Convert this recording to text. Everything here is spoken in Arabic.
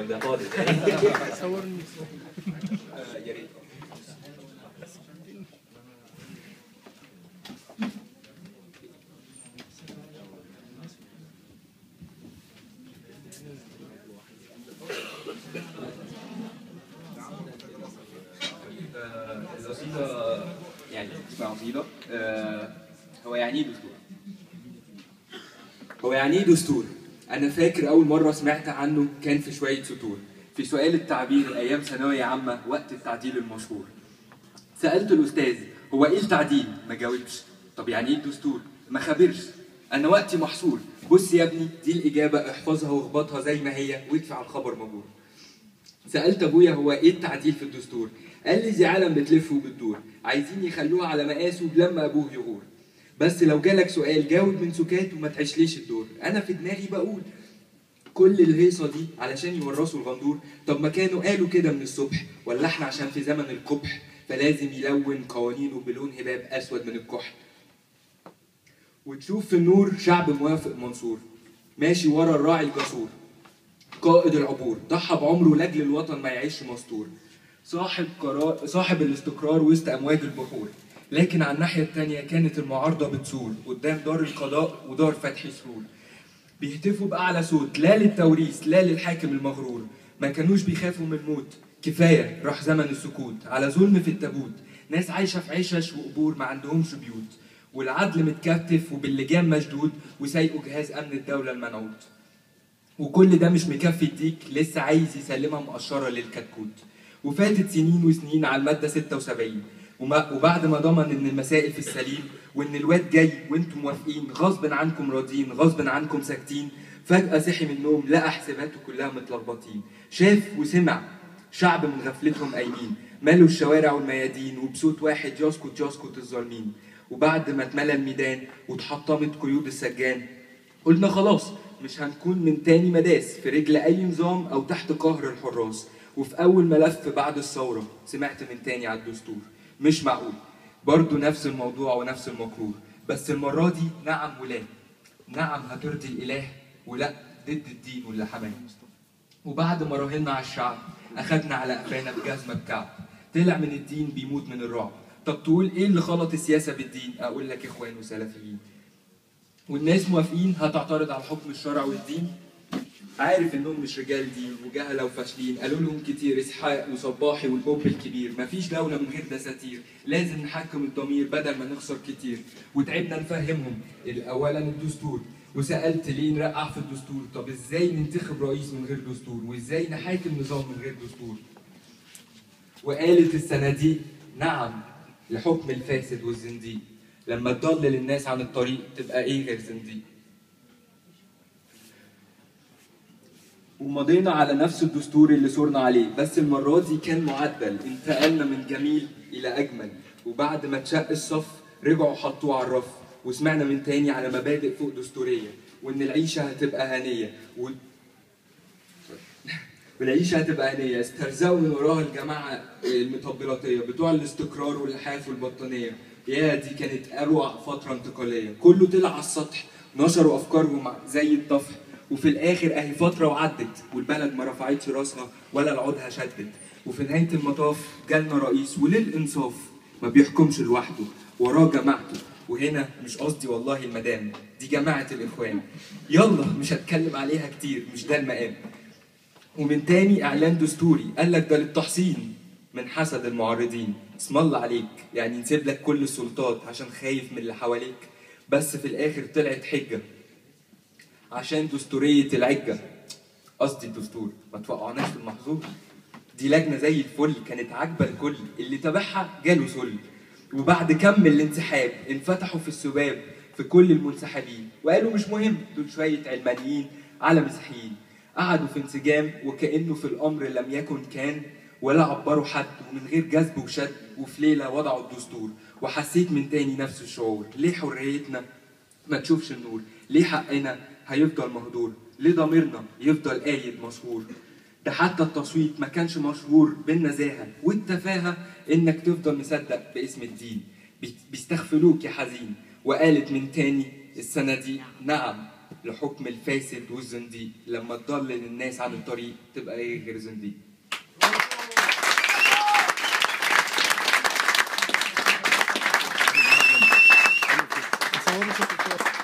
ده فاضي. صورني. يا ريت. القصيدة يعني اسمها قصيدة. هو يعني ايه دستور؟ هو يعني ايه دستور؟ أنا فاكر أول مرة سمعت عنه كان في شوية سطور، في سؤال التعبير أيام ثانوية عامة وقت التعديل المشهور. سألت الأستاذ هو إيه التعديل؟ ما جاوبش. طب يعني إيه الدستور؟ ما خبرش. أنا وقتي محصور. بص يا ابني دي الإجابة، احفظها واخبطها زي ما هي وادفع الخبر مجهول. سألت أبويا هو إيه التعديل في الدستور؟ قال لي دي عالم بتلف وبتدور، عايزين يخلوها على مقاسه لما أبوه يغور. بس لو جالك سؤال جاوب من سكات وما تعيشليش الدور. أنا في دماغي بقول كل الهيصة دي علشان يورثوا الغندور. طب ما كانوا قالوا كده من الصبح، ولا احنا عشان في زمن القبح فلازم يلون قوانينه بلون هباب أسود من الكحل. وتشوف في النور شعب موافق منصور ماشي ورا الراعي الجسور، قائد العبور ضحى بعمره لاجل الوطن ما يعيش مستور، صاحب الاستقرار وسط امواج البحور. لكن على الناحيه الثانيه كانت المعارضه بتثور قدام دار القضاء ودار فتح سرور، بيهتفوا باعلى صوت لا للتوريث لا للحاكم المغرور. ما كانوش بيخافوا من الموت، كفايه راح زمن السكوت على ظلم في التابوت. ناس عايشه في عشش وقبور ما عندهمش بيوت، والعدل متكتف وباللجام مشدود وسايقه جهاز امن الدوله المنعوت. وكل ده مش مكفي الديك لسه عايز يسلمها مقشره للكتكوت. وفاتت سنين وسنين على الماده 76 وبعد ما ضمن ان المسائل في السليم وان الواد جاي وانتم موافقين غصب عنكم راضيين غصب عنكم ساكتين، فجاه صحي من النوم لقى حساباته كلها متلخبطين. شاف وسمع شعب من غفلتهم قايمين مالوا الشوارع والميادين وبصوت واحد يسكت يسكت الظالمين. وبعد ما اتملى الميدان واتحطمت قيود السجان قلنا خلاص مش هنكون من تاني مداس في رجل اي نظام او تحت قهر الحراس. وفي اول ملف بعد الثوره سمعت من تاني على الدستور. مش معقول برضه نفس الموضوع ونفس المكرور، بس المره دي نعم ولا. نعم هترضي الاله ولا ضد الدين واللي حماه. وبعد ما راهنا على الشعب اخدنا على قفانا بجزمه بكعب. طلع من الدين بيموت من الرعب. طب تقول ايه اللي خلط السياسه بالدين؟ اقول لك اخوان وسلفيين. والناس موافقين هتعترض على الحكم الشرعي والدين؟ عارف انهم مش رجال دين وجهله وفاشلين. قالوا لهم كتير اسحاق وصباحي والبوب الكبير مفيش دوله من غير دساتير، لازم نحكم الضمير بدل ما نخسر كتير. وتعبنا نفهمهم اولا الدستور، وسالت ليه نرقع في الدستور؟ طب ازاي ننتخب رئيس من غير دستور؟ وازاي نحاكم نظام من غير دستور؟ وقالت الصناديق نعم لحكم الفاسد والزنديق. لما تضلل الناس عن الطريق تبقى ايه غير زنديق؟ ومضينا على نفس الدستور اللي صورنا عليه، بس المرة دي كان معدل، انتقلنا من جميل إلى أجمل. وبعد ما اتشق الصف رجعوا حطوه على الرف، وسمعنا من تاني على مبادئ فوق دستورية، وإن العيشة هتبقى هنية والعيشة هتبقى هنية. استرزقوا من وراها الجماعة المطبلاتية بتوع الاستقرار واللحاف والبطانية. يا دي كانت أروع فترة انتقالية، كله طلع على السطح نشروا أفكارهم زي الطفح. وفي الآخر أهي فترة وعدت والبلد ما رفعتش راسها ولا العودها شدت. وفي نهاية المطاف جالنا رئيس وللإنصاف ما بيحكمش لوحده وراه جماعته. وهنا مش قصدي والله المدام، دي جماعة الإخوان. يلا مش هتكلم عليها كتير مش ده المقام. ومن تاني إعلان دستوري قال لك ده للتحصين من حسد المعارضين. اسم الله عليك يعني نسيب لك كل السلطات عشان خايف من اللي حواليك. بس في الآخر طلعت حجة عشان دستورية العجة، قصدي الدستور ما توقعناش في المحظور. دي لجنة زي الفل كانت عاجبة الكل، اللي تابعها جاله سل. وبعد كم الانسحاب انفتحوا في السباب في كل المنسحبين، وقالوا مش مهم دول شوية علمانيين على مسيحيين. قعدوا في انسجام وكأنه في الأمر لم يكن كان، ولا عبروا حد ومن غير جذب وشد. وفي ليلة وضعوا الدستور وحسيت من تاني نفس الشعور. ليه حريتنا ما تشوفش النور؟ ليه حقنا هيفضل مهدور؟ ليه ضميرنا يفضل قايد مسهور؟ ده حتى التصويت ما كانش مشهور بالنزاهة والتفاهة انك تفضل مصدق باسم الدين. بيستغفلوك يا حزين. وقالت من تاني السنة دي نعم لحكم الفاسد والزنديق، لما تضلل الناس عن الطريق تبقى ايه غير زنديق. صوروا صوت الكورة.